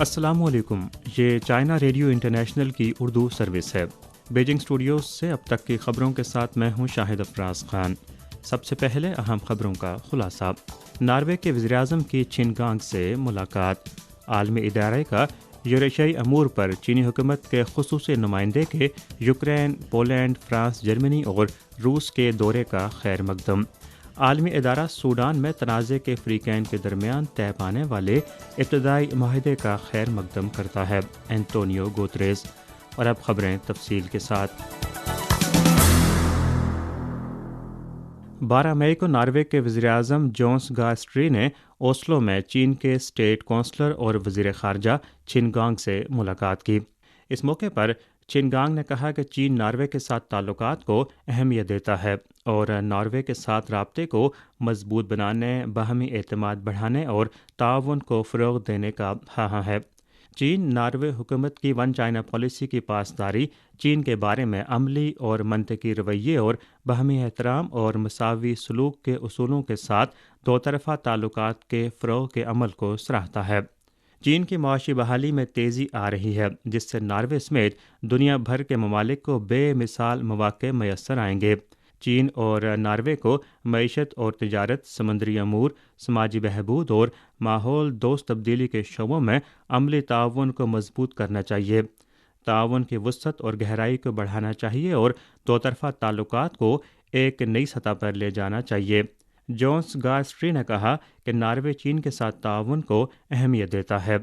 السلام علیکم، یہ چائنا ریڈیو انٹرنیشنل کی اردو سروس ہے۔ بیجنگ اسٹوڈیوز سے اب تک کی خبروں کے ساتھ میں ہوں شاہد افراز خان۔ سب سے پہلے اہم خبروں کا خلاصہ۔ ناروے کے وزیراعظم کی چنگانگ سے ملاقات۔ عالمی ادارے کا یوریشیائی امور پر چینی حکومت کے خصوصی نمائندے کے یوکرین، پولینڈ، فرانس، جرمنی اور روس کے دورے کا خیر مقدم۔ عالمی ادارہ سوڈان میں تنازع کے فریقین کے درمیان طے پانے والے ابتدائی معاہدے کا خیر مقدم کرتا ہے، اینٹونیو گوتریز۔ اور اب خبریں تفصیل کے ساتھ۔ 12 مئی کو ناروے کے وزیراعظم جونس گاسٹری نے اوسلو میں چین کے اسٹیٹ کونسلر اور وزیر خارجہ چنگانگ سے ملاقات کی۔ اس موقع پر چنگانگ نے کہا کہ چین ناروے کے ساتھ تعلقات کو اہمیت دیتا ہے اور ناروے کے ساتھ رابطے کو مضبوط بنانے، باہمی اعتماد بڑھانے اور تعاون کو فروغ دینے کا خواہاں ہے۔ چین ناروے حکومت کی ون چائنا پالیسی کی پاسداری، چین کے بارے میں عملی اور منطقی رویے اور باہمی احترام اور مساوی سلوک کے اصولوں کے ساتھ دو طرفہ تعلقات کے فروغ کے عمل کو سراہتا ہے۔ چین کی معاشی بحالی میں تیزی آ رہی ہے، جس سے ناروے سمیت دنیا بھر کے ممالک کو بے مثال مواقع میسر آئیں گے۔ چین اور ناروے کو معیشت اور تجارت، سمندری امور، سماجی بہبود اور ماحول دوست تبدیلی کے شعبوں میں عملی تعاون کو مضبوط کرنا چاہیے۔ تعاون کی وسعت اور گہرائی کو بڑھانا چاہیے اور دو طرفہ تعلقات کو ایک نئی سطح پر لے جانا چاہیے۔ جونس گاسٹری نے کہا کہ ناروے چین کے ساتھ تعاون کو اہمیت دیتا ہے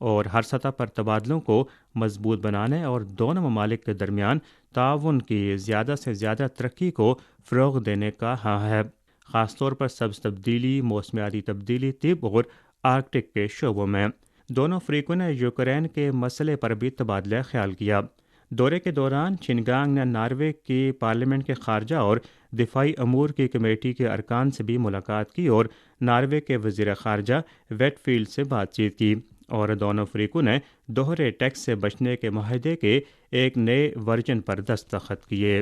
اور ہر سطح پر تبادلوں کو مضبوط بنانے اور دونوں ممالک کے درمیان تعاون کی زیادہ سے زیادہ ترقی کو فروغ دینے کا خواہاں ہے، خاص طور پر سبز تبدیلی، موسمیاتی تبدیلی، طب اور آرکٹک کے شعبوں میں۔ دونوں فریقوں نے یوکرین کے مسئلے پر بھی تبادلہ خیال کیا۔ دورے کے دوران چنگانگ نے ناروے کی پارلیمنٹ کے خارجہ اور دفاعی امور کی کمیٹی کے ارکان سے بھی ملاقات کی اور ناروے کے وزیر خارجہ ویٹ فیلڈ سے بات چیت کی، اور دونوں فریقوں نے دوہرے ٹیکس سے بچنے کے معاہدے کے ایک نئے ورژن پر دستخط کیے۔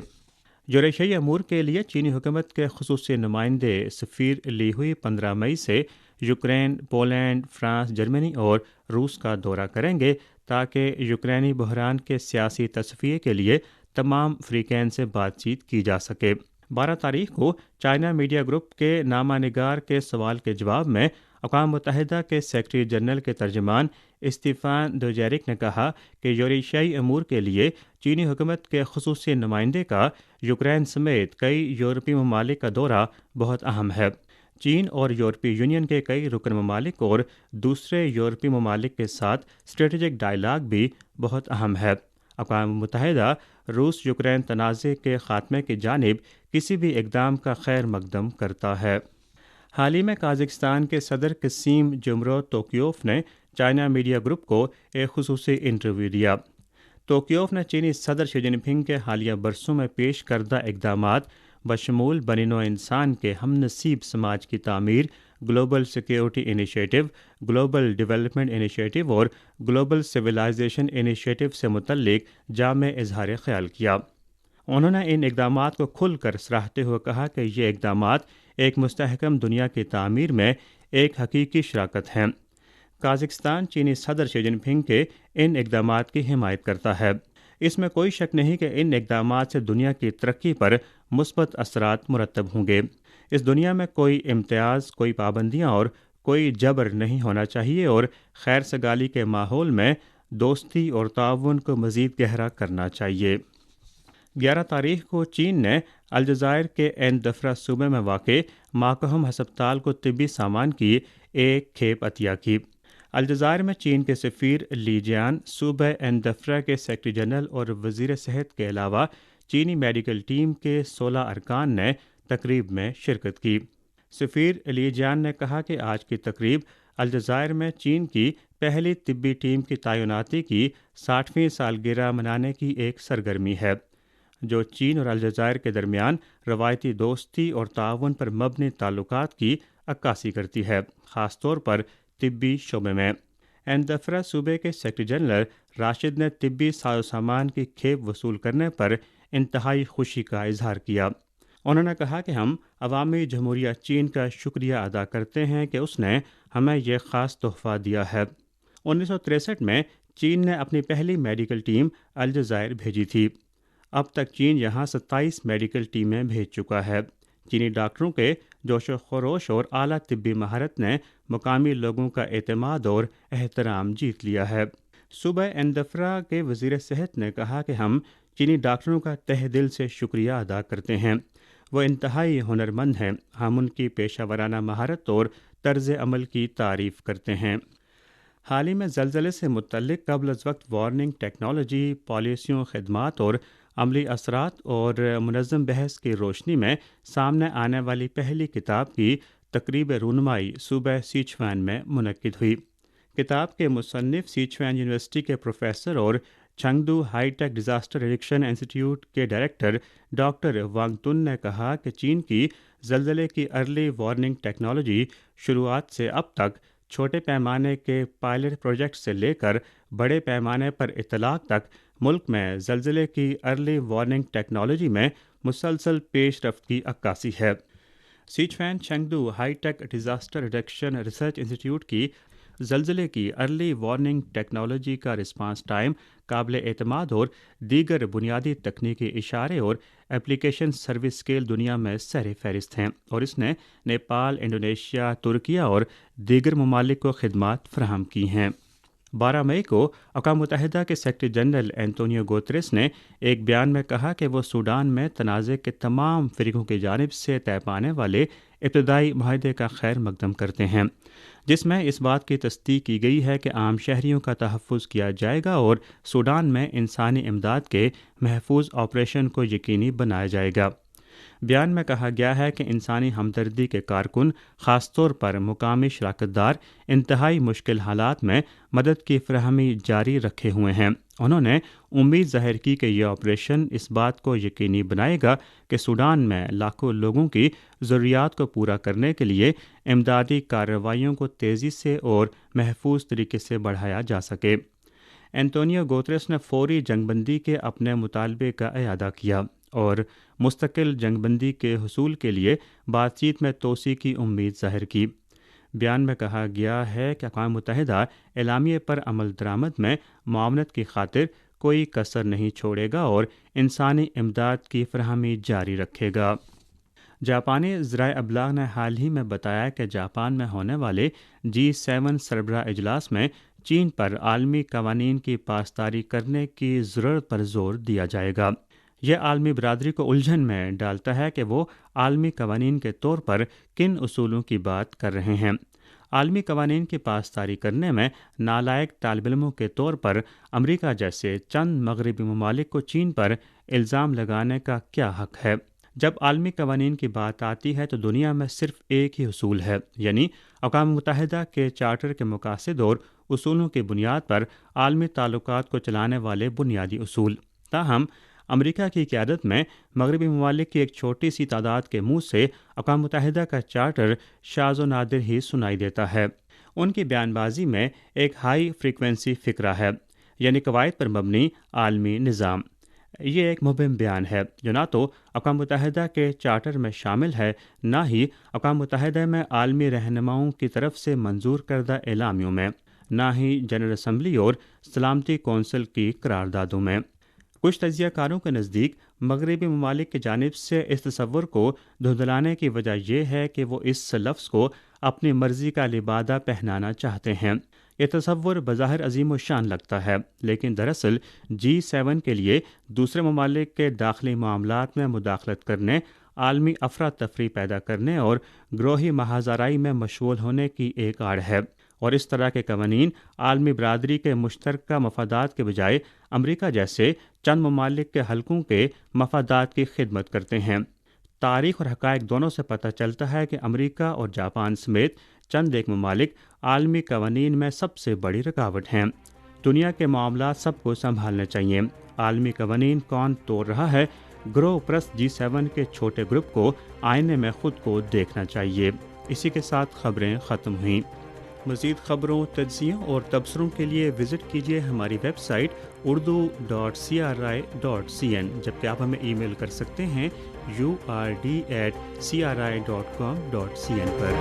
یوریشیائی امور کے لیے چینی حکومت کے خصوصی نمائندے سفیر لی ہوئی 15 مئی سے یوکرین، پولینڈ، فرانس، جرمنی اور روس کا دورہ کریں گے تاکہ یوکرینی بحران کے سیاسی تصفیے کے لیے تمام فریقین سے بات چیت کی جا سکے۔ 12 تاریخ کو چائنا میڈیا گروپ کے نامہ نگار کے سوال کے جواب میں اقوام متحدہ کے سیکرٹری جنرل کے ترجمان اسٹیفان دوجیرک نے کہا کہ یوریشیائی امور کے لیے چینی حکومت کے خصوصی نمائندے کا یوکرین سمیت کئی یورپی ممالک کا دورہ بہت اہم ہے۔ چین اور یورپی یونین کے کئی رکن ممالک اور دوسرے یورپی ممالک کے ساتھ اسٹریٹجک ڈائیلاگ بھی بہت اہم ہے۔ اقوام متحدہ روس یوکرین تنازع کے خاتمے کی جانب کسی بھی اقدام کا خیر مقدم کرتا ہے۔ حال ہی میں قازقستان کے صدر قسیم جمرود توکیوف نے چائنا میڈیا گروپ کو ایک خصوصی انٹرویو دیا۔ توکیوف نے چینی صدر شی جن پنگ کے حالیہ برسوں میں پیش کردہ اقدامات بشمول بنی نوع انسان کے ہم نصیب سماج کی تعمیر، global security initiative, global development initiative اور گلوبل سویلائزیشن انیشیٹو سے متعلق جامع اظہار خیال کیا۔ انہوں نے ان اقدامات کو کھل کر سراہتے ہوئے کہا کہ یہ اقدامات ایک مستحکم دنیا کی تعمیر میں ایک حقیقی شراکت ہیں۔ قازقستان چینی صدر شی جن پنگ کے ان اقدامات کی حمایت کرتا ہے۔ اس میں کوئی شک نہیں کہ ان اقدامات سے دنیا کی ترقی پر مثبت اثرات مرتب ہوں گے۔ اس دنیا میں کوئی امتیاز، کوئی پابندیاں اور کوئی جبر نہیں ہونا چاہیے اور خیر سگالی کے ماحول میں دوستی اور تعاون کو مزید گہرا کرنا چاہیے۔ 11 تاریخ کو چین نے الجزائر کے این دفرہ صوبے میں واقع ماکہم ہسپتال کو طبی سامان کی ایک کھیپ عطیہ کی۔ الجزائر میں چین کے سفیر لی جیان، صوبہ این دفرہ کے سیکرٹری جنرل اور وزیر صحت کے علاوہ چینی میڈیکل ٹیم کے 16 ارکان نے تقریب میں شرکت کی۔ سفیر لی جیان نے کہا کہ آج کی تقریب الجزائر میں چین کی پہلی طبی ٹیم کی تعیناتی کی 60ویں سالگرہ منانے کی ایک سرگرمی ہے، جو چین اور الجزائر کے درمیان روایتی دوستی اور تعاون پر مبنی تعلقات کی عکاسی کرتی ہے، خاص طور پر طبی شعبے میں۔ این دفرہ صوبے کے سیکرٹری جنرل راشد نے طبی ساز و سامان کی کھیپ وصول کرنے پر انتہائی خوشی کا اظہار کیا۔ انہوں نے کہا کہ ہم عوامی جمہوریہ چین کا شکریہ ادا کرتے ہیں کہ اس نے ہمیں یہ خاص تحفہ دیا ہے۔ 1963 میں چین نے اپنی پہلی میڈیکل ٹیم الجزائر بھیجی تھی۔ اب تک چین یہاں 27 میڈیکل ٹیمیں بھیج چکا ہے۔ چینی ڈاکٹروں کے جوش و خروش اور اعلیٰ طبی مہارت نے مقامی لوگوں کا اعتماد اور احترام جیت لیا ہے۔ صوبہ اندفرا کے وزیر صحت نے کہا کہ ہم چینی ڈاکٹروں کا تہ دل سے شکریہ ادا کرتے ہیں، وہ انتہائی ہنرمند ہیں، ہم ان کی پیشہ ورانہ مہارت اور طرز عمل کی تعریف کرتے ہیں۔ حال ہی میں زلزلے سے متعلق قبل از وقت وارننگ ٹیکنالوجی، پالیسیوں، خدمات اور عملی اثرات اور منظم بحث کی روشنی میں سامنے آنے والی پہلی کتاب کی تقریب رونمائی صوبہ سیچوان میں منعقد ہوئی۔ کتاب کے مصنف سیچوان یونیورسٹی کے پروفیسر اور Chengdu high tech disaster reduction institute کے ڈائریکٹر ڈاکٹر وانگ تن نے کہا کہ چین کی زلزلے کی ارلی وارننگ ٹیکنالوجی شروعات سے اب تک چھوٹے پیمانے کے پائلٹ پروجیکٹ سے لے کر بڑے پیمانے پر اطلاق تک ملک میں زلزلے کی ارلی وارننگ ٹیکنالوجی میں مسلسل پیش رفت کی عکاسی ہے۔ Sichuan Chengdu high tech disaster reduction research institute کی زلزلے کی ارلی وارننگ ٹیکنالوجی کا رسپانس ٹائم قابل اعتماد اور دیگر بنیادی تکنیکی اشارے اور ایپلیکیشن سروس اسکیل دنیا میں سر فہرست ہیں، اور اس نے نیپال، انڈونیشیا، ترکیہ اور دیگر ممالک کو خدمات فراہم کی ہیں۔ 12 مئی کو اقوام متحدہ کے سیکرٹری جنرل اینٹونیو گوتریس نے ایک بیان میں کہا کہ وہ سوڈان میں تنازع کے تمام فریقوں کی جانب سے طے پانے والے ابتدائی معاہدے کا خیر مقدم کرتے ہیں، جس میں اس بات کی تصدیق کی گئی ہے کہ عام شہریوں کا تحفظ کیا جائے گا اور سوڈان میں انسانی امداد کے محفوظ آپریشن کو یقینی بنایا جائے گا۔ بیان میں کہا گیا ہے کہ انسانی ہمدردی کے کارکن، خاص طور پر مقامی شراکت دار، انتہائی مشکل حالات میں مدد کی فراہمی جاری رکھے ہوئے ہیں۔ انہوں نے امید ظاہر کی کہ یہ آپریشن اس بات کو یقینی بنائے گا کہ سوڈان میں لاکھوں لوگوں کی ضروریات کو پورا کرنے کے لیے امدادی کارروائیوں کو تیزی سے اور محفوظ طریقے سے بڑھایا جا سکے۔ اینٹونیو گوتریس نے فوری جنگ بندی کے اپنے مطالبے کا اعادہ کیا اور مستقل جنگ بندی کے حصول کے لیے بات چیت میں توسیع کی امید ظاہر کی۔ بیان میں کہا گیا ہے کہ اقوام متحدہ اعلامیے پر عمل درآمد میں معاونت کی خاطر کوئی کسر نہیں چھوڑے گا اور انسانی امداد کی فراہمی جاری رکھے گا۔ جاپانی ذرائع ابلاغ نے حال ہی میں بتایا کہ جاپان میں ہونے والے G7 سربراہ اجلاس میں چین پر عالمی قوانین کی پاسداری کرنے کی ضرورت پر زور دیا جائے گا۔ یہ عالمی برادری کو الجھن میں ڈالتا ہے کہ وہ عالمی قوانین کے طور پر کن اصولوں کی بات کر رہے ہیں۔ عالمی قوانین کی پاسداری کرنے میں نالائق طالب علموں کے طور پر امریکہ جیسے چند مغربی ممالک کو چین پر الزام لگانے کا کیا حق ہے؟ جب عالمی قوانین کی بات آتی ہے تو دنیا میں صرف ایک ہی اصول ہے، یعنی اقوام متحدہ کے چارٹر کے مقاصد اور اصولوں کی بنیاد پر عالمی تعلقات کو چلانے والے بنیادی اصول۔ تاہم امریکہ کی قیادت میں مغربی ممالک کی ایک چھوٹی سی تعداد کے منہ سے اقوام متحدہ کا چارٹر شاذ و نادر ہی سنائی دیتا ہے۔ ان کی بیان بازی میں ایک ہائی فریکوینسی فکرہ ہے، یعنی قواعد پر مبنی عالمی نظام۔ یہ ایک مبہم بیان ہے جو نہ تو اقوام متحدہ کے چارٹر میں شامل ہے، نہ ہی اقوام متحدہ میں عالمی رہنماؤں کی طرف سے منظور کردہ اعلامیوں میں، نہ ہی جنرل اسمبلی اور سلامتی کونسل کی قراردادوں میں۔ کچھ تجزیہ کاروں کے نزدیک مغربی ممالک کی جانب سے اس تصور کو دھندلانے کی وجہ یہ ہے کہ وہ اس لفظ کو اپنی مرضی کا لبادہ پہنانا چاہتے ہیں۔ یہ تصور بظاہر عظیم و شان لگتا ہے، لیکن دراصل G7 کے لیے دوسرے ممالک کے داخلی معاملات میں مداخلت کرنے، عالمی افراتفری پیدا کرنے اور گروہی محاذ آرائی میں مشغول ہونے کی ایک آڑ ہے، اور اس طرح کے قوانین عالمی برادری کے مشترکہ مفادات کے بجائے امریکہ جیسے چند ممالک کے حلقوں کے مفادات کی خدمت کرتے ہیں۔ تاریخ اور حقائق دونوں سے پتہ چلتا ہے کہ امریکہ اور جاپان سمیت چند ایک ممالک عالمی قوانین میں سب سے بڑی رکاوٹ ہیں۔ دنیا کے معاملات سب کو سنبھالنے چاہیے۔ عالمی قوانین کون توڑ رہا ہے؟ گروہ پرست G7 کے چھوٹے گروپ کو آئینے میں خود کو دیکھنا چاہیے۔ اسی کے ساتھ خبریں ختم ہوئیں۔ مزید خبروں، تجزیوں اور تبصروں کے لیے وزٹ کیجیے ہماری ویب سائٹ urdu.cri.cn، جبکہ آپ ہمیں ای میل کر سکتے ہیں urd@cri.com.cn پر۔